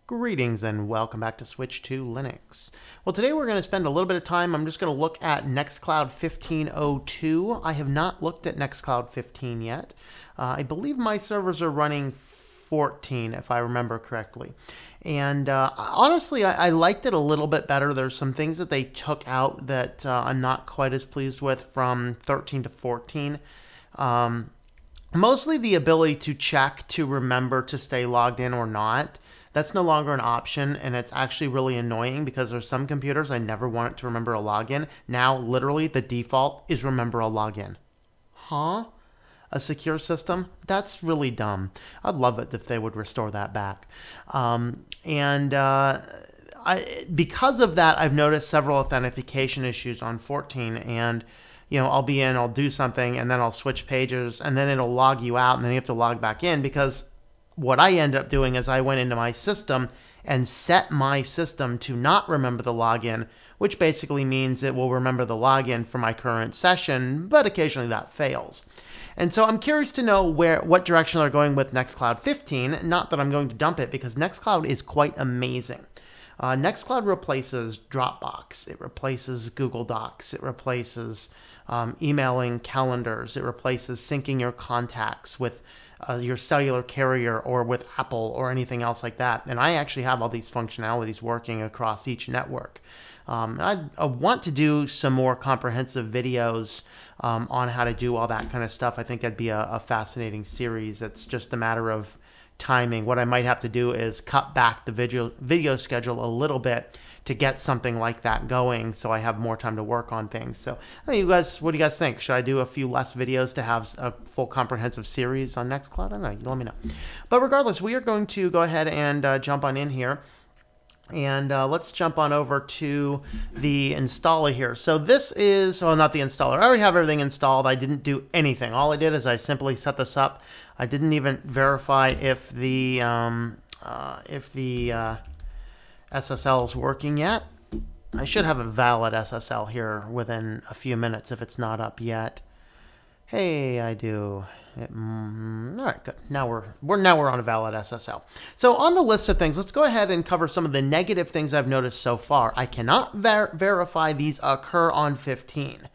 Greetings and welcome back to Switch2Linux. Well, today we're going to spend a little bit of time. I'm just going to look at NextCloud 15.02. I have not looked at NextCloud 15 yet. I believe my servers are running 14, if I remember correctly. And honestly, I liked it a little bit better. There's some things that they took out that I'm not quite as pleased with from 13 to 14. Mostly the ability to check to remember to stay logged in or not. That's no longer an option, and it's actually really annoying because there's some computers I never want it to remember a login. Now, literally, the default is remember a login. Huh? A secure system? That's really dumb. I'd love it if they would restore that back. Because of that, I've noticed several authentication issues on 14, and I'll be in, I'll do something, and then I'll switch pages, and then it'll log you out, and then you have to log back in because what I end up doing is I went into my system and set my system to not remember the login, which basically means it will remember the login for my current session, but occasionally that fails. And so I'm curious to know what direction they're going with NextCloud 15. Not that I'm going to dump it, because NextCloud is quite amazing. NextCloud replaces Dropbox. It replaces Google Docs. It replaces emailing calendars. It replaces syncing your contacts with your cellular carrier or with Apple or anything else like that. And I actually have all these functionalities working across each network. I want to do some more comprehensive videos on how to do all that kind of stuff. I think that'd be a fascinating series. It's just a matter of timing. What I might have to do is cut back the video schedule a little bit to get something like that going, so I have more time to work on things. So, what do you guys think? Should I do a few less videos to have a full comprehensive series on NextCloud? I don't know. You let me know. But regardless, we are going to go ahead and jump on in here. And let's jump on over to the installer here. So this is, not the installer. I already have everything installed. I didn't do anything. All I did is I simply set this up. I didn't even verify if the SSL is working yet. I should have a valid SSL here within a few minutes if it's not up yet. Hey, I do. All right, good. Now we're on a valid SSL. So on the list of things, let's go ahead and cover some of the negative things I've noticed so far. I cannot verify these occur on 15,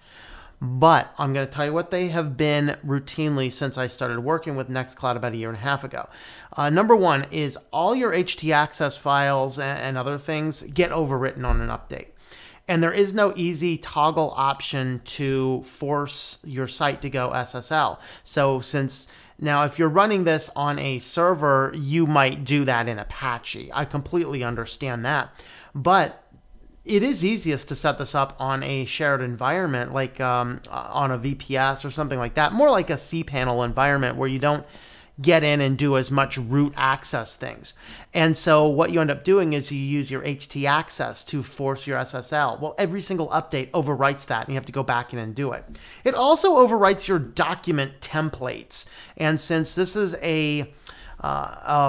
but I'm going to tell you what they have been routinely since I started working with NextCloud about a year and a half ago. Number one is all your htaccess files and other things get overwritten on an update. And there is no easy toggle option to force your site to go SSL. So now if you're running this on a server, you might do that in Apache. I completely understand that. But it is easiest to set this up on a shared environment, like on a VPS or something like that. More like a cPanel environment where you don't get in and do as much root access things. And so what you end up doing is you use your htaccess to force your SSL. Well, every single update overwrites that, and you have to go back in and do it. It also overwrites your document templates. And since this is a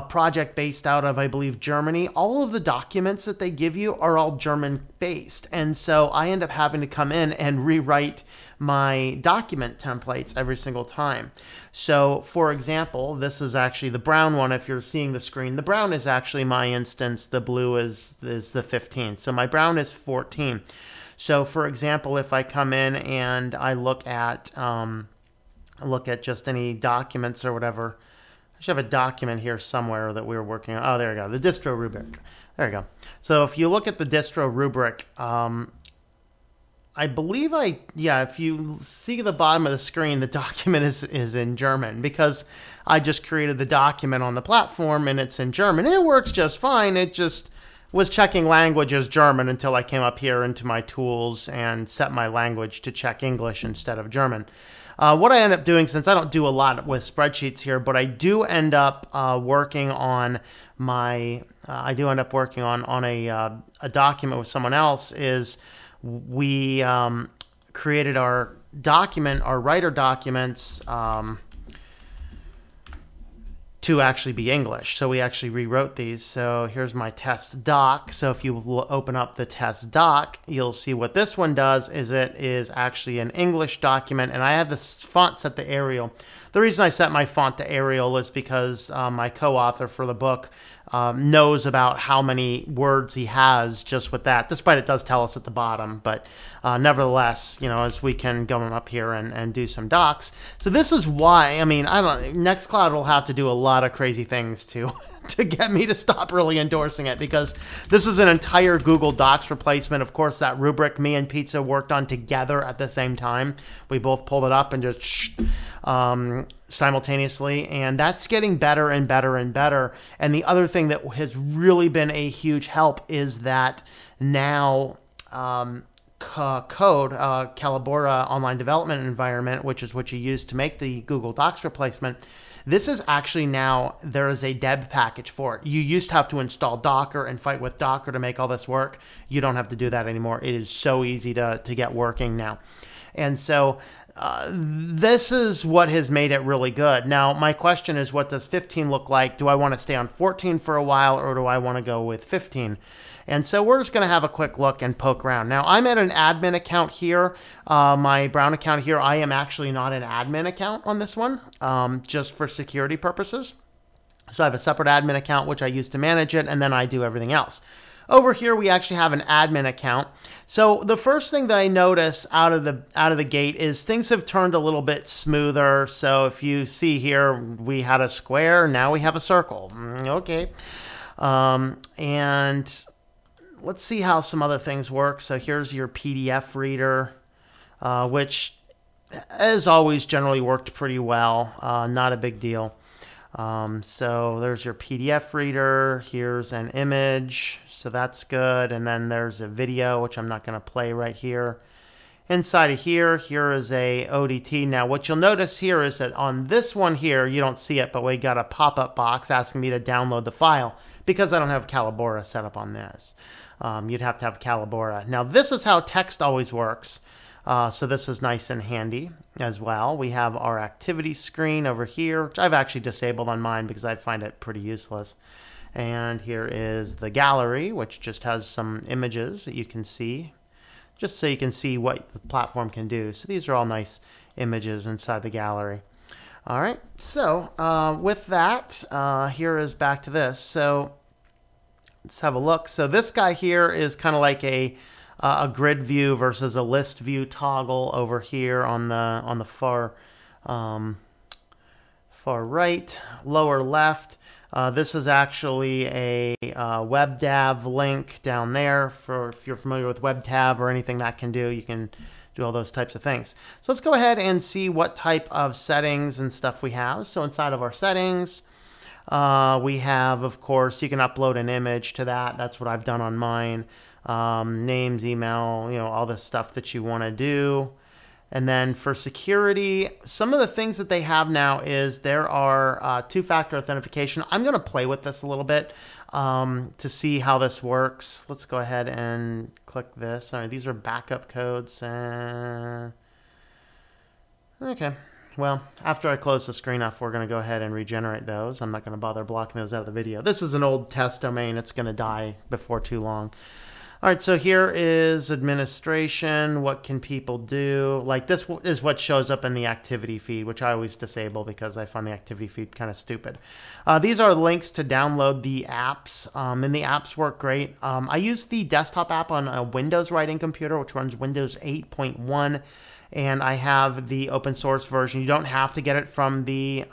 project based out of, I believe, Germany, all of the documents that they give you are all German based. And so I end up having to come in and rewrite my document templates every single time. So for example, this is actually the brown one. If you're seeing the screen, the brown is actually my instance. The blue is the 15. So my brown is 14. So for example, if I come in and I look at just any documents or whatever, I should have a document here somewhere that we were working on. Oh, there we go. The distro rubric. There we go. So if you look at the distro rubric, I believe if you see the bottom of the screen, the document is in German because I just created the document on the platform and it's in German. It works just fine. It just was checking language as German until I came up here into my tools and set my language to check English instead of German. What I end up doing, since I don't do a lot with spreadsheets here, but I do end up working on a document with someone else, is we created our writer documents to actually be English. So we actually rewrote these. So here's my test doc. So if you open up the test doc, you'll see what this one does is it is actually an English document, and I have this font set to Arial. The reason I set my font to Arial is because my co-author for the book knows about how many words he has just with that, despite it does tell us at the bottom. But nevertheless, as we can go up here and do some docs. So this is why, NextCloud will have to do a lot of crazy things to get me to stop really endorsing it, because this is an entire Google Docs replacement. Of course, that rubric me and Pizza worked on together at the same time. We both pulled it up and just simultaneously, and that's getting better and better and better. And the other thing that has really been a huge help is that now Code, Calibora Online Development Environment, which is what you use to make the Google Docs replacement, this is actually now, there is a deb package for it. You used to have to install Docker and fight with Docker to make all this work. You don't have to do that anymore. It is so easy to get working now. And so this is what has made it really good. Now, my question is, what does 15 look like? Do I want to stay on 14 for a while, or do I want to go with 15? And so we're just going to have a quick look and poke around. Now, I'm at an admin account here. My Brown account here, I am actually not an admin account on this one, just for security purposes. So I have a separate admin account, which I use to manage it, and then I do everything else. Over here, we actually have an admin account. So the first thing that I notice out of the gate is things have turned a little bit smoother. So if you see here, we had a square, now we have a circle. Okay. And let's see how some other things work. So here's your PDF reader, which, as always, generally worked pretty well. Not a big deal. So there's your PDF reader. Here's an image, so that's good. And then there's a video, which I'm not going to play right here. Inside of here is a ODT. Now, what you'll notice here is that on this one here, you don't see it, but we got a pop-up box asking me to download the file because I don't have Calibora set up on this. You'd have to have Calibora. Now, this is how text always works. So this is nice and handy as well. We have our activity screen over here, which I've actually disabled on mine because I find it pretty useless. And here is the gallery, which just has some images that you can see, just so you can see what the platform can do. So these are all nice images inside the gallery. All right, so with that, here is back to this. So let's have a look. So this guy here is kind of like a grid view versus a list view toggle over here on the far right, lower left. This is actually a WebDAV link down there. For if you're familiar with WebDAV or anything that can do, you can do all those types of things. So let's go ahead and see what type of settings and stuff we have. So inside of our settings, we have, of course, you can upload an image to that. That's what I've done on mine. Names, email, all this stuff that you want to do. And then for security, some of the things that they have now is there are two-factor authentication. I'm going to play with this a little bit to see how this works. Let's go ahead and click this. All right, these are backup codes. Okay. Well, after I close the screen off, we're going to go ahead and regenerate those. I'm not going to bother blocking those out of the video. This is an old test domain. It's going to die before too long. All right, so here is administration. What can people do? Like, this is what shows up in the activity feed, which I always disable because I find the activity feed kind of stupid. These are links to download the apps, and the apps work great. I use the desktop app on a Windows writing computer, which runs Windows 8.1, and I have the open source version. You don't have to get it from the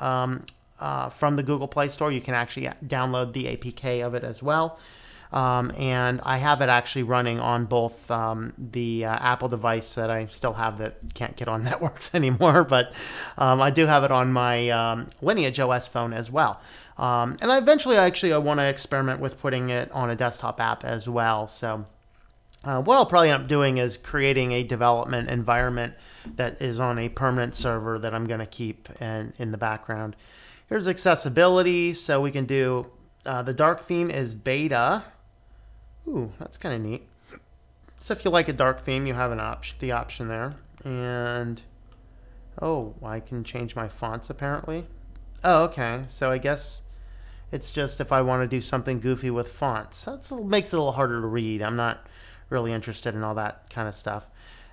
Google Play Store. You can actually download the APK of it as well. And I have it actually running on both the Apple device that I still have that can't get on networks anymore, but I do have it on my Lineage OS phone as well. And I want to experiment with putting it on a desktop app as well. So what I'll probably end up doing is creating a development environment that is on a permanent server that I'm going to keep in the background. Here's accessibility, so we can do the dark theme is beta. Ooh, that's kind of neat. So if you like a dark theme, you have the option there. And, oh, I can change my fonts apparently. Oh, okay. So I guess it's just if I want to do something goofy with fonts. That makes it a little harder to read. I'm not really interested in all that kind of stuff.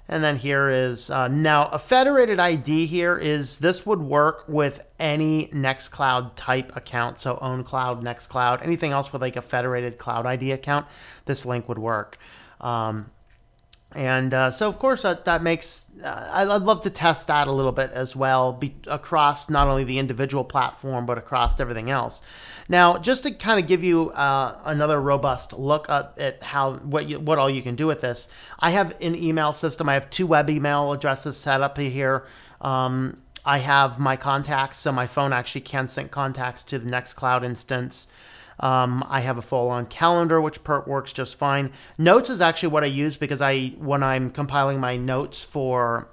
And then here is, now a federated ID here is, this would work with any NextCloud type account. So OwnCloud, NextCloud, anything else with like a federated cloud ID account, this link would work. So of course that makes, I'd love to test that a little bit as well, across not only the individual platform, but across everything else. Now, just to kind of give you another robust look at what all you can do with this, I have an email system. I have 2 web email addresses set up here. I have my contacts, so my phone actually can sync contacts to the NextCloud instance. I have a full-on calendar, which works just fine. Notes is actually what I use because when I'm compiling my notes for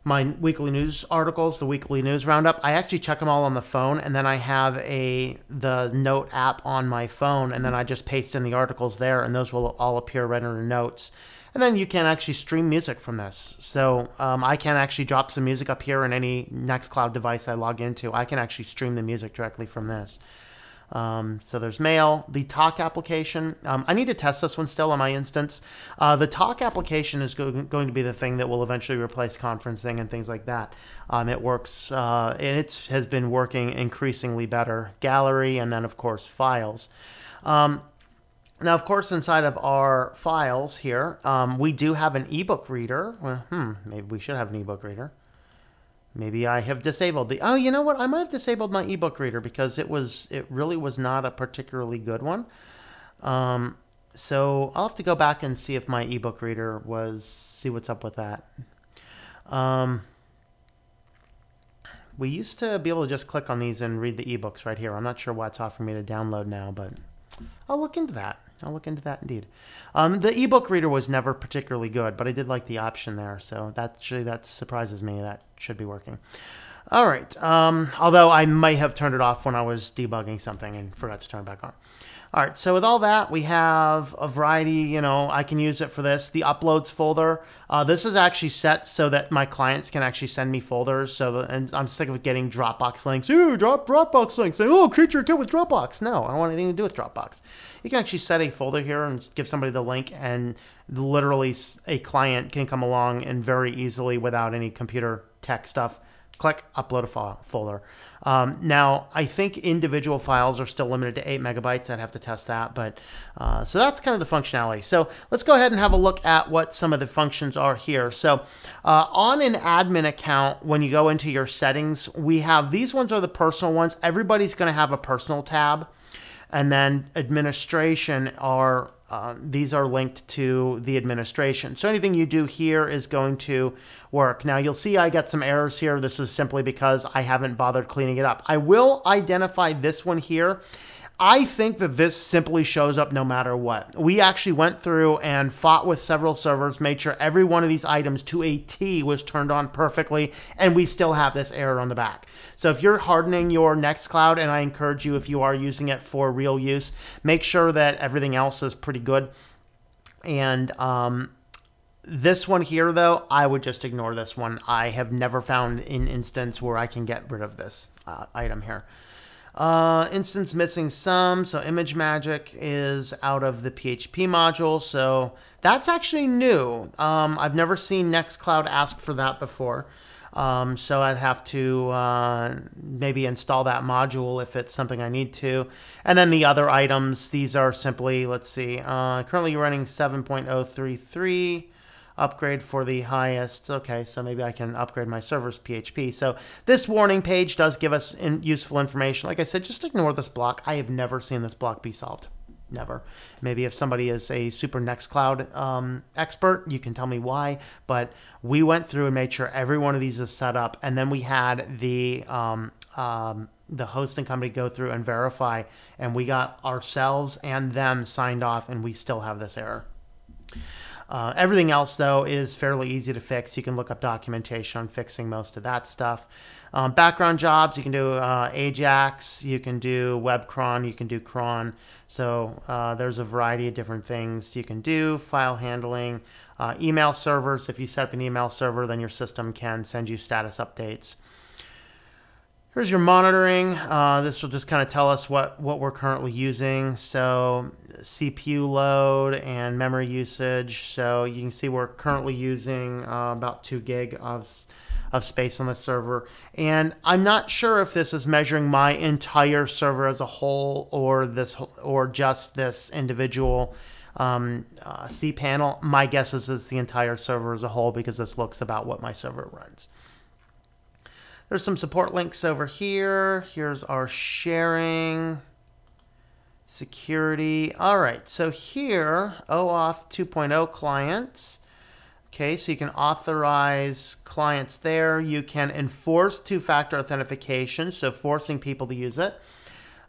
my weekly news articles, the weekly news roundup, I actually check them all on the phone, and then I have the note app on my phone, and then I just paste in the articles there, and those will all appear right under notes. And then you can actually stream music from this. So I can actually drop some music up here in any NextCloud device I log into. I can actually stream the music directly from this. So there's mail, the talk application. I need to test this one still on my instance. The talk application is going to be the thing that will eventually replace conferencing and things like that. It works, and it has been working increasingly better. Gallery, and then of course files. Now, of course, inside of our files here, we do have an ebook reader. Well, maybe we should have an ebook reader. Maybe I have disabled oh, you know what? I might have disabled my ebook reader because it really was not a particularly good one. So I'll have to go back and see if my ebook reader see what's up with that. We used to be able to just click on these and read the ebooks right here. I'm not sure why it's offering me to download now, but I'll look into that. I'll look into that indeed. The ebook reader was never particularly good, but I did like the option there, so that surprises me. That should be working. All right. Although I might have turned it off when I was debugging something and forgot to turn it back on. All right, so with all that, we have a variety, I can use it for this. The uploads folder, this is actually set so that my clients can actually send me folders. And I'm sick of getting Dropbox links. Ooh, Dropbox links. Saying, oh, create your account with Dropbox. No, I don't want anything to do with Dropbox. You can actually set a folder here and give somebody the link, and literally a client can come along and very easily, without any computer tech stuff, click, upload a folder. Now, I think individual files are still limited to 8 megabytes. I'd have to test that, but so that's kind of the functionality. So let's go ahead and have a look at what some of the functions are here. So on an admin account, when you go into your settings, we have, these ones are the personal ones. Everybody's going to have a personal tab. And then administration are, these are linked to the administration. So anything you do here is going to work. Now you'll see I got some errors here. This is simply because I haven't bothered cleaning it up. I will identify this one here. I think that this simply shows up no matter what. We actually went through and fought with several servers, made sure every one of these items to a T was turned on perfectly, and we still have this error on the back. So if you're hardening your NextCloud, and I encourage you, if you are using it for real use, make sure that everything else is pretty good. And this one here, though, I would just ignore this one. I have never found an instance where I can get rid of this item here. Instance missing some, so image magic is out of the PHP module, so that's actually new. I've never seen NextCloud ask for that before, so I'd have to maybe install that module if it's something I need to. And then the other items, these are simply, let's see, currently you're running 7.033. Upgrade for the highest. Okay, so maybe I can upgrade my server's PHP. So this warning page does give us useful information. Like I said, just ignore this block. I have never seen this block be solved. Never. Maybe if somebody is a super NextCloud expert, you can tell me why. But we went through and made sure every one of these is set up. And then we had the hosting company go through and verify. And we got ourselves and them signed off, and we still have this error. Everything else, though, is fairly easy to fix. You can look up documentation on fixing most of that stuff. Background jobs, you can do Ajax, you can do WebCron, you can do cron. So there's a variety of different things you can do. File handling, email servers. If you set up an email server, then your system can send you status updates. Here's your monitoring. This will just kind of tell us what we're currently using. So CPU load and memory usage. So you can see we're currently using about 2 gig of space on the server. And I'm not sure if this is measuring my entire server as a whole or just this individual cPanel. My guess is it's the entire server as a whole because this looks about what my server runs. There's some support links over here. Here's our sharing, security. All right, so here, OAuth 2.0 clients. Okay, so you can authorize clients there. You can enforce two-factor authentication, so forcing people to use it.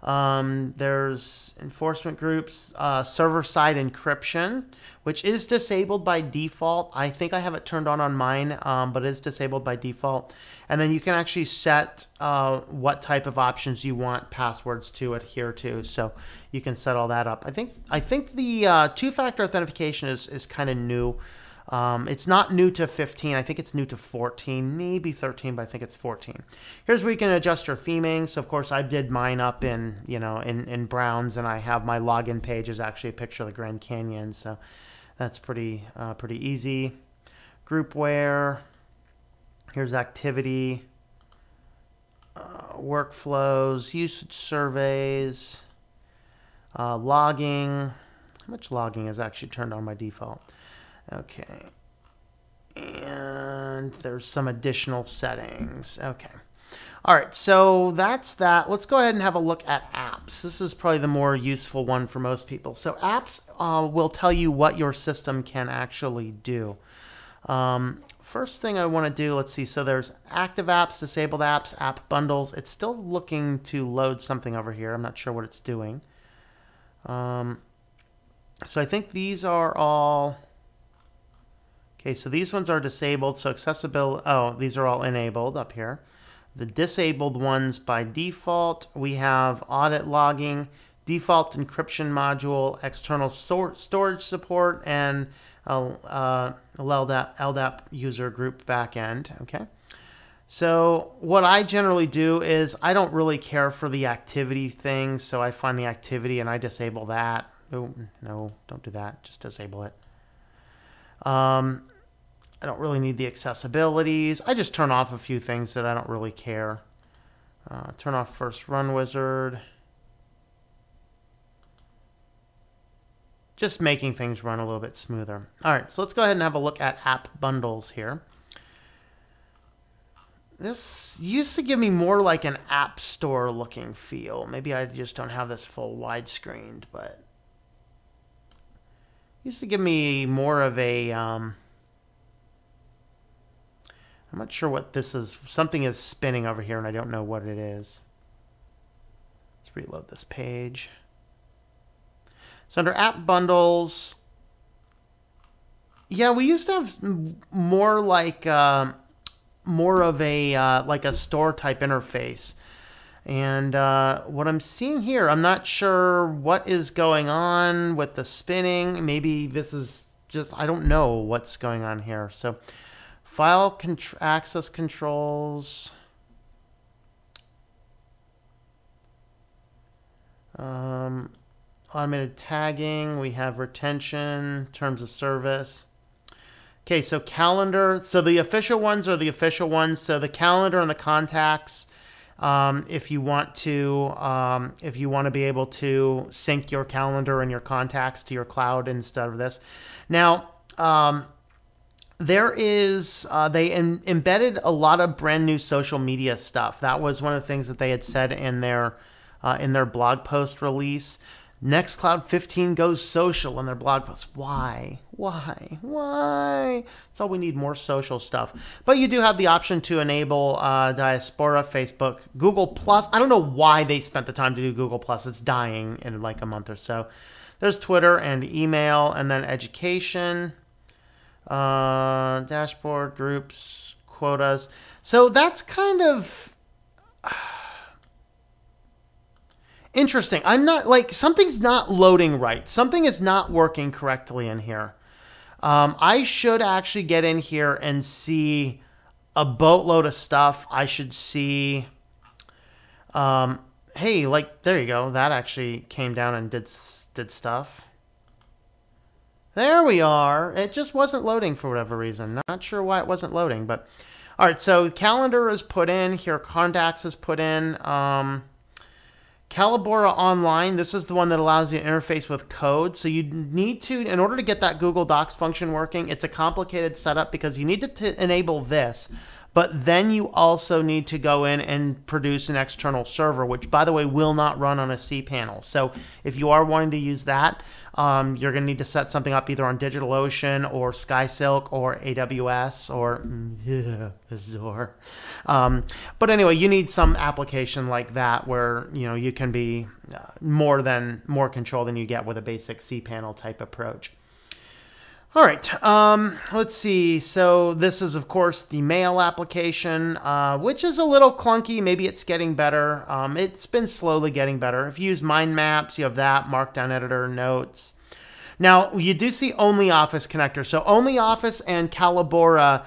There's enforcement groups, server-side encryption, which is disabled by default. I think I have it turned on mine, but it's disabled by default. And then you can actually set what type of options you want passwords to adhere to. So you can set all that up. I think the two-factor authentication is kind of new. It's not new to 15. I think it's new to 14, maybe 13, but I think it's 14. Here's where you can adjust your theming. So of course I did mine up in browns, and I have my login page is actually a picture of the Grand Canyon. So that's pretty easy. Groupware. Here's activity, workflows, usage surveys, logging. How much logging is actually turned on by default? Okay, and there's some additional settings. Okay, all right, so that's that. Let's go ahead and have a look at apps. This is probably the more useful one for most people. So apps will tell you what your system can actually do. First thing I want to do, let's see, so there's active apps, disabled apps, app bundles. It's still looking to load something over here. I'm not sure what it's doing. So I think these are all... Okay, so these ones are disabled, so accessibility, oh, these are all enabled up here. The disabled ones by default, we have audit logging, default encryption module, external storage support, and LDAP user group backend, okay? So what I generally do is I don't really care for the activity thing, so I find the activity and I disable that. Oh, no, don't do that, just disable it. I don't really need the accessibilities. I just turn off a few things that I don't really care. Turn off first run wizard. Just making things run a little bit smoother. All right, so let's go ahead and have a look at app bundles here. This used to give me more like an app store looking feel. Maybe I just don't have this full widescreened, but used to give me more of a... I'm not sure what this is. Something is spinning over here and I don't know what it is. Let's reload this page. So under app bundles, yeah, we used to have more like more of a like a store type interface. And what I'm seeing here, I'm not sure what is going on with the spinning. Maybe this is just, I don't know what's going on here. So file access controls. Automated tagging. We have retention, terms of service. Okay, so calendar. So the official ones are the official ones. So the calendar and the contacts. If you want to be able to sync your calendar and your contacts to your cloud instead of this. Now, there is, they embedded a lot of brand new social media stuff. That was one of the things that they had said in their blog post release. NextCloud 15 goes social in their blog post. Why? That's all we need, more social stuff. But you do have the option to enable Diaspora, Facebook, Google+. I don't know why they spent the time to do Google+. It's dying in like a month or so. There's Twitter and email, and then education, dashboard, groups, quotas. So that's kind of... interesting. I'm not like, something's not loading right. Something is not working correctly in here. I should actually get in here and see a boatload of stuff. I should see Hey, like, there you go. That actually came down and did stuff. There we are. It just wasn't loading for whatever reason. Not sure why it wasn't loading, but all right. So calendar is put in here. Contacts is put in. Calibora Online, this is the one that allows you to interface with code. So you need to, in order to get that Google Docs function working, it's a complicated setup because you need to enable this. But then you also need to go in and produce an external server, which, by the way, will not run on a cPanel. So if you are wanting to use that, you're going to need to set something up either on DigitalOcean or SkySilk or AWS or Azure. But anyway, you need some application like that where you can be more control than you get with a basic cPanel type approach. All right, let's see. So this is, of course, the mail application, which is a little clunky. Maybe it's getting better. It's been slowly getting better. If you use mind maps, you have that, Markdown Editor, Notes. Now, you do see OnlyOffice connector. So OnlyOffice and Calibora,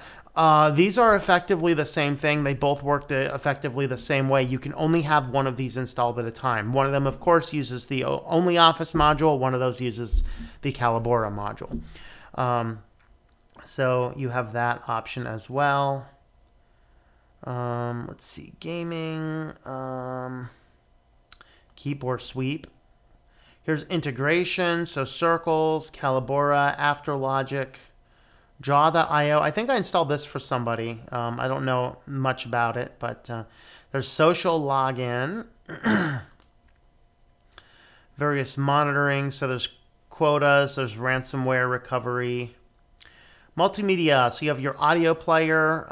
these are effectively the same thing. They both work effectively the same way. You can only have one of these installed at a time. One of them, of course, uses the OnlyOffice module. One of those uses the Calibora module. So you have that option as well. Let's see, gaming, keep or sweep. Here's integration, so circles, Calibora, AfterLogic, draw.io. I think I installed this for somebody. I don't know much about it, but there's social login, various monitoring, so there's quotas, there's ransomware recovery, multimedia, so you have your audio player,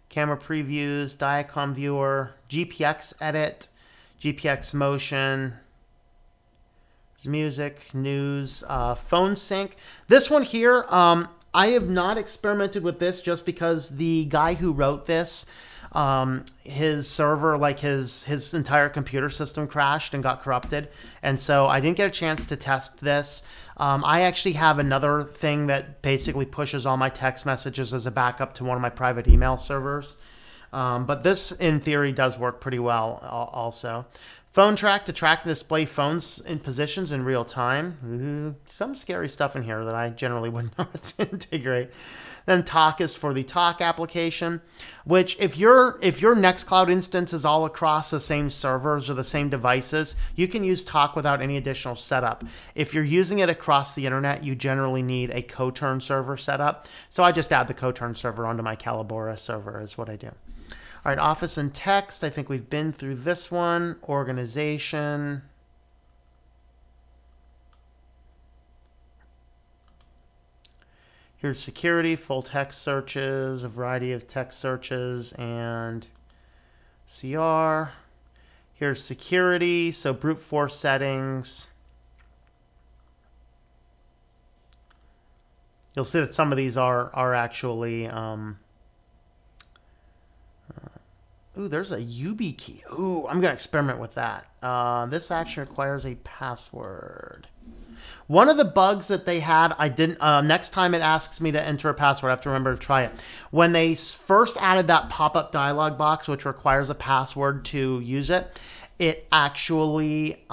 camera previews, Diacom viewer, GPX edit, GPX motion, there's music, news, phone sync. This one here, I have not experimented with this just because the guy who wrote this, his server, like his entire computer system crashed and got corrupted. And so I didn't get a chance to test this. I actually have another thing that basically pushes all my text messages as a backup to one of my private email servers. But this, in theory, does work pretty well also. Phone track to track and display phones in positions in real time. Some scary stuff in here that I generally wouldn't know how to integrate. Then Talk is for the Talk application, which if your NextCloud instance is all across the same servers or the same devices, you can use Talk without any additional setup. If you're using it across the internet, you generally need a co-turn server setup. So I just add the co-turn server onto my Calibora server is what I do. All right, Office and Text. I think we've been through this one. Organization. Here's security, full text searches, a variety of text searches, and CR. Here's security, so brute force settings. You'll see that some of these are actually... ooh, there's a YubiKey. Ooh, I'm going to experiment with that. This actually requires a password. One of the bugs that they had, I didn't. Next time it asks me to enter a password, I have to remember to try it. When they first added that pop-up dialog box, which requires a password to use it, it actually,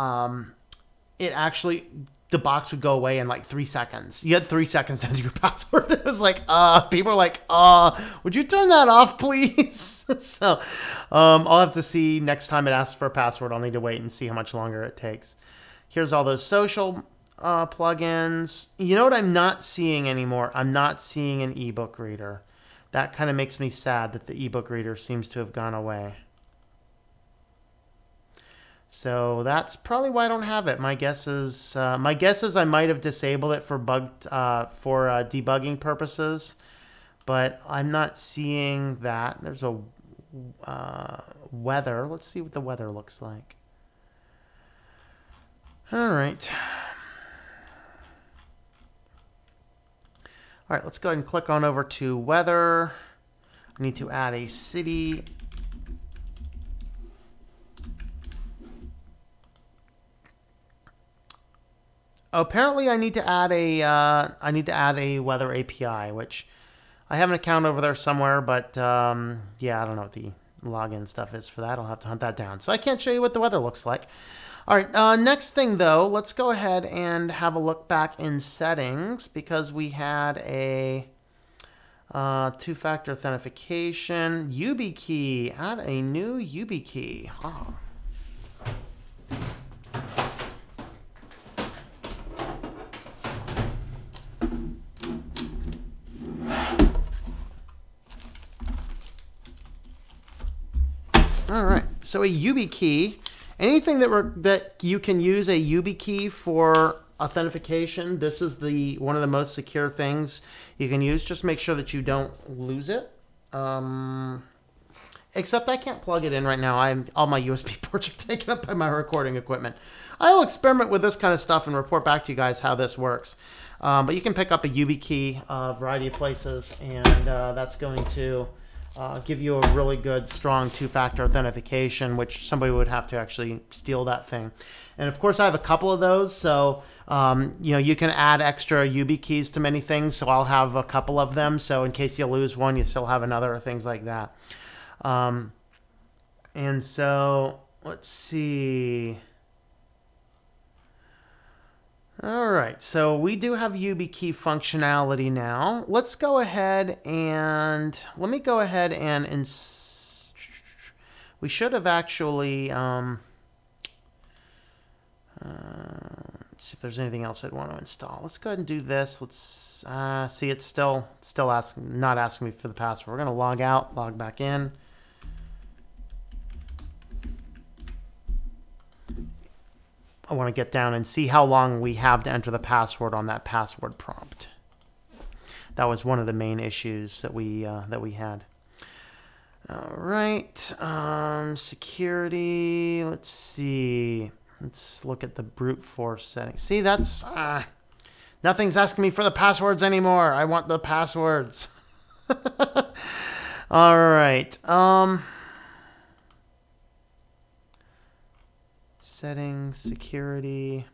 the box would go away in like 3 seconds. You had 3 seconds to enter your password. It was like, people are like, would you turn that off, please? So, I'll have to see next time it asks for a password. I'll need to wait and see how much longer it takes. Here's all those social plugins. You know what I'm not seeing anymore? I'm not seeing an ebook reader. That kind of makes me sad that the ebook reader seems to have gone away. So that's probably why I don't have it. My guess is I might have disabled it for debugging purposes, but I'm not seeing that. There's a weather. Let's see what the weather looks like. All right. All right, let's go ahead and click on over to weather. I need to add a city. Apparently, I need to add a weather API, which I have an account over there somewhere, but yeah, I don't know what login stuff is for that. I'll have to hunt that down. So I can't show you what the weather looks like. All right, next thing though, let's go ahead and have a look back in settings because we had a two-factor authentication, YubiKey, add a new YubiKey. Oh. All right, so a YubiKey, anything that you can use a YubiKey for authentication, this is one of the most secure things you can use. Just make sure that you don't lose it. Except I can't plug it in right now. All my USB ports are taken up by my recording equipment. I'll experiment with this kind of stuff and report back to you guys how this works. But you can pick up a YubiKey a variety of places, and that's going to give you a really good, strong two-factor authentication, which somebody would have to actually steal that thing. And of course, I have a couple of those, so you can add extra YubiKeys to many things. So I'll have a couple of them, so in case you lose one, you still have another, or things like that. And so let's see. All right, so we do have YubiKey functionality now. Let's go ahead and let me go ahead and we should have actually let's see if there's anything else I'd want to install. Let's go ahead and do this. Let's see, it's still not asking me for the password. We're going to log out, log back in. I want to get down and see how long we have to enter the password on that password prompt. That was one of the main issues that we had. All right, security. Let's see. Let's look at the brute force settings. See, that's nothing's asking me for the passwords anymore. I want the passwords. All right. Settings, security.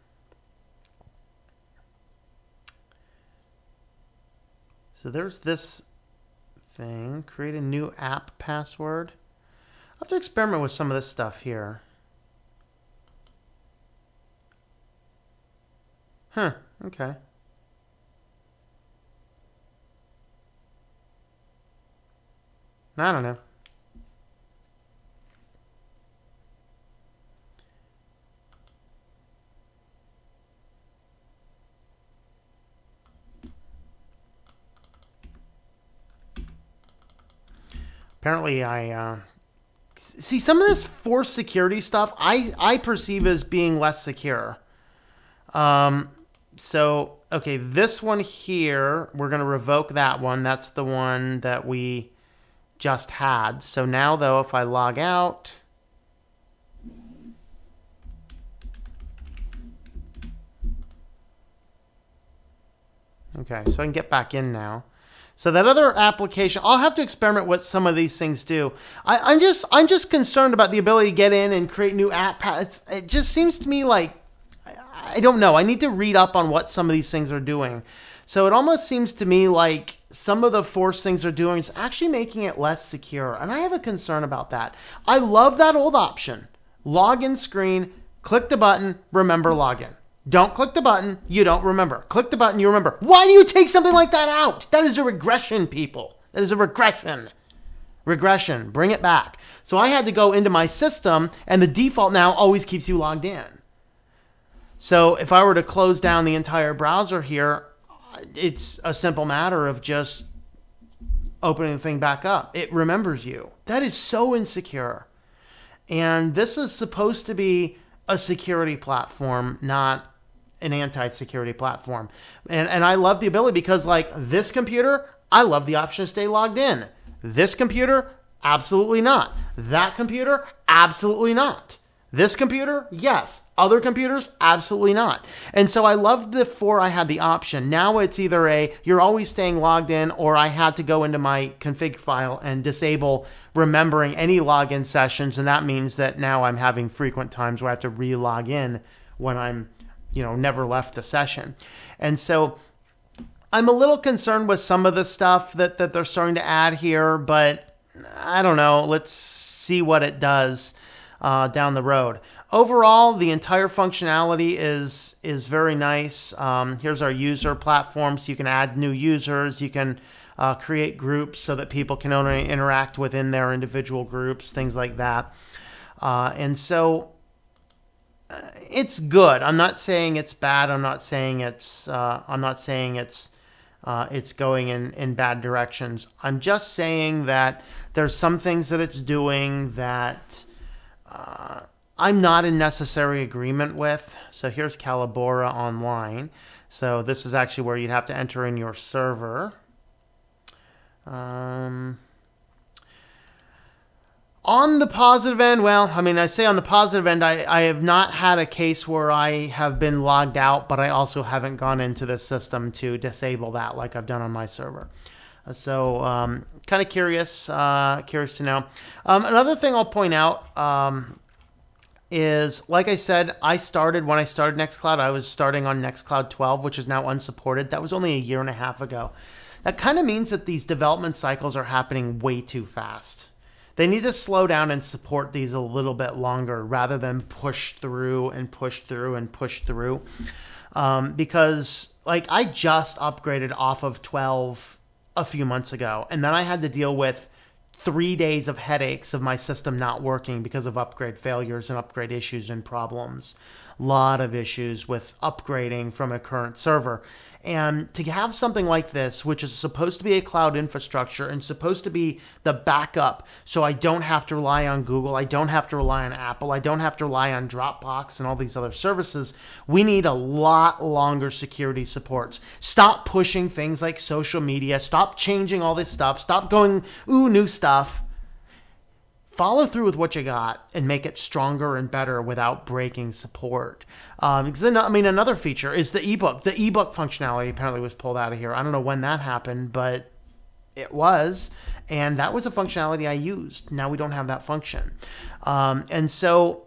So there's this thing. Create a new app password. I'll have to experiment with some of this stuff here. Huh, okay. I don't know. Apparently, I see some of this forced security stuff I perceive as being less secure. So, okay, this one here, we're going to revoke that one. That's the one that we just had. So now, though, if I log out, okay, so I can get back in now. So that other application, I'll have to experiment what some of these things do. I'm just concerned about the ability to get in and create new app. It just seems to me like, I don't know. I need to read up on what some of these things are doing. So it almost seems to me like some of the forced things they're doing is actually making it less secure. And I have a concern about that. I love that old option. Login screen, click the button, remember login. Don't click the button, you don't remember. Click the button, you remember. Why do you take something like that out? That is a regression, people. That is a regression. Regression, bring it back. So I had to go into my system, and the default now always keeps you logged in. So if I were to close down the entire browser here, it's a simple matter of just opening the thing back up. It remembers you. That is so insecure. And this is supposed to be a security platform, not an anti-security platform. And I love the ability because, like, this computer, I love the option to stay logged in. This computer, absolutely not. That computer, absolutely not. This computer, yes. Other computers, absolutely not. And so I loved before I had the option. Now it's either you're always staying logged in, or I had to go into my config file and disable remembering any login sessions. And that means that now I'm having frequent times where I have to re-log in when I'm, never left the session. And so I'm a little concerned with some of the stuff that they're starting to add here, but I don't know. Let's see what it does down the road. Overall, the entire functionality is very nice. Here's our user platform, so you can add new users. You can create groups so that people can only interact within their individual groups, things like that. And so it's good. I'm not saying it's bad. I'm not saying it's it's going in bad directions. I'm just saying that there's some things that it's doing that I'm not in necessary agreement with. So here's Calibora Online. So this is actually where you'd have to enter in your server. On the positive end, well, I mean, I say on the positive end, I have not had a case where I have been logged out, but I also haven't gone into the system to disable that like I've done on my server. So kind of curious to know. Another thing I'll point out is, like I said, when I started NextCloud, I was starting on NextCloud 12, which is now unsupported. That was only a year and a half ago. That kind of means that these development cycles are happening way too fast. They need to slow down and support these a little bit longer rather than push through and push through and push through. Because like I just upgraded off of 12 a few months ago, and then I had to deal with 3 days of headaches of my system not working because of upgrade failures and upgrade issues and problems. A lot of issues with upgrading from a current server. And to have something like this, which is supposed to be a cloud infrastructure and supposed to be the backup, so I don't have to rely on Google, I don't have to rely on Apple, I don't have to rely on Dropbox and all these other services, we need a lot longer security supports. Stop pushing things like social media, stop changing all this stuff, stop going, ooh, new stuff. Follow through with what you got and make it stronger and better without breaking support. Because then, I mean, another feature is the ebook. The ebook functionality apparently was pulled out of here. I don't know when that happened, but it was. And that was a functionality I used. Now we don't have that function. And so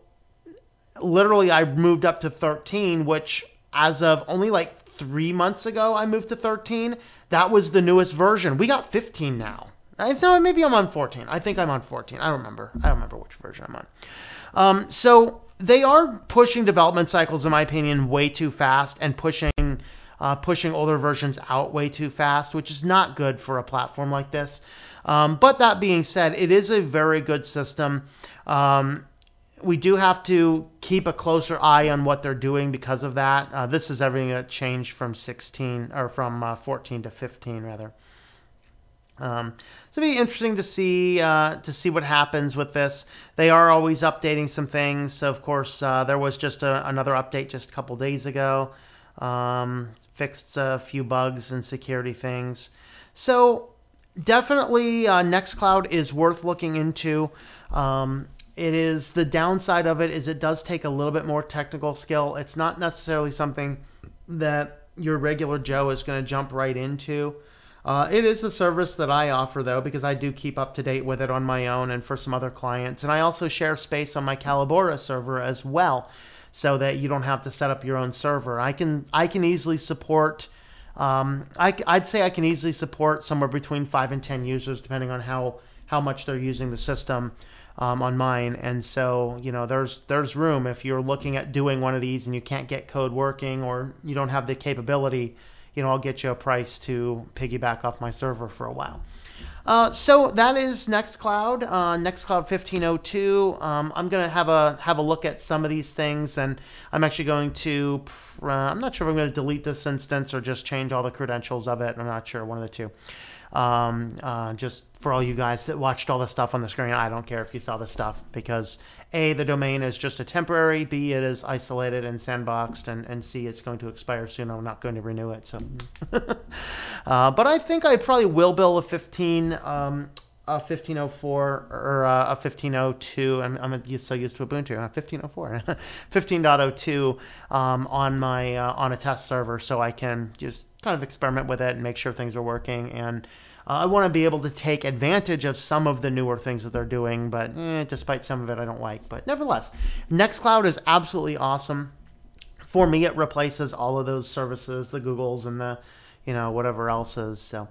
literally I moved up to 13, which as of only like 3 months ago, I moved to 13. That was the newest version. We got 15 now. I thought maybe I'm on 14. I think I'm on 14. I don't remember which version I'm on. So they are pushing development cycles, in my opinion, way too fast and pushing older versions out way too fast, which is not good for a platform like this. But that being said, it is a very good system. We do have to keep a closer eye on what they're doing because of that. This is everything that changed from 14 to 15 rather. So it'll be interesting to see what happens with this. They are always updating some things. So of course, there was just another update just a couple days ago. Fixed a few bugs and security things. So definitely, NextCloud is worth looking into. It is, the downside of it is it does take a little bit more technical skill. It's not necessarily something that your regular Joe is going to jump right into. It is a service that I offer, though, because I do keep up to date with it on my own and for some other clients. And I also share space on my Calibora server as well, so that you don't have to set up your own server. I can easily support, I'd say I can easily support somewhere between 5 and 10 users, depending on how much they're using the system on mine. And so, you know, there's room if you're looking at doing one of these and you can't get code working or you don't have the capability. You know, I'll get you a price to piggyback off my server for a while. So that is NextCloud, NextCloud 15.02. I'm going to have a look at some of these things, and I'm actually going to, I'm not sure if I'm going to delete this instance or just change all the credentials of it. I'm not sure, one of the two. Just for all you guys that watched all the stuff on the screen, I don't care if you saw the stuff, because A, the domain is just a temporary, B, it is isolated and sandboxed, and C, it's going to expire soon. I'm not going to renew it. So, but I think I probably will build a 1504 or a 1502. I'm so used to Ubuntu. 1504, 15.02 on my on a test server, so I can just kind of experiment with it and make sure things are working. And I want to be able to take advantage of some of the newer things that they're doing, but despite some of it I don't like. But nevertheless, NextCloud is absolutely awesome. For me, it replaces all of those services, the Googles and the, you know, whatever else is. So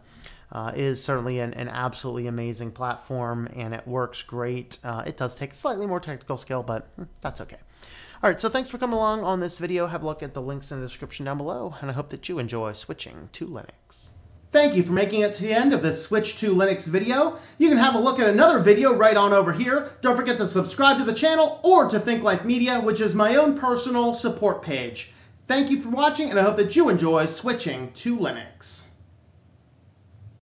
is certainly an absolutely amazing platform, and it works great. It does take slightly more technical skill, but that's okay. All right, so thanks for coming along on this video. Have a look at the links in the description down below, and I hope that you enjoy switching to Linux. Thank you for making it to the end of this Switch to Linux video. You can have a look at another video right on over here. Don't forget to subscribe to the channel or to Think Life Media, which is my own personal support page. Thank you for watching, and I hope that you enjoy switching to Linux.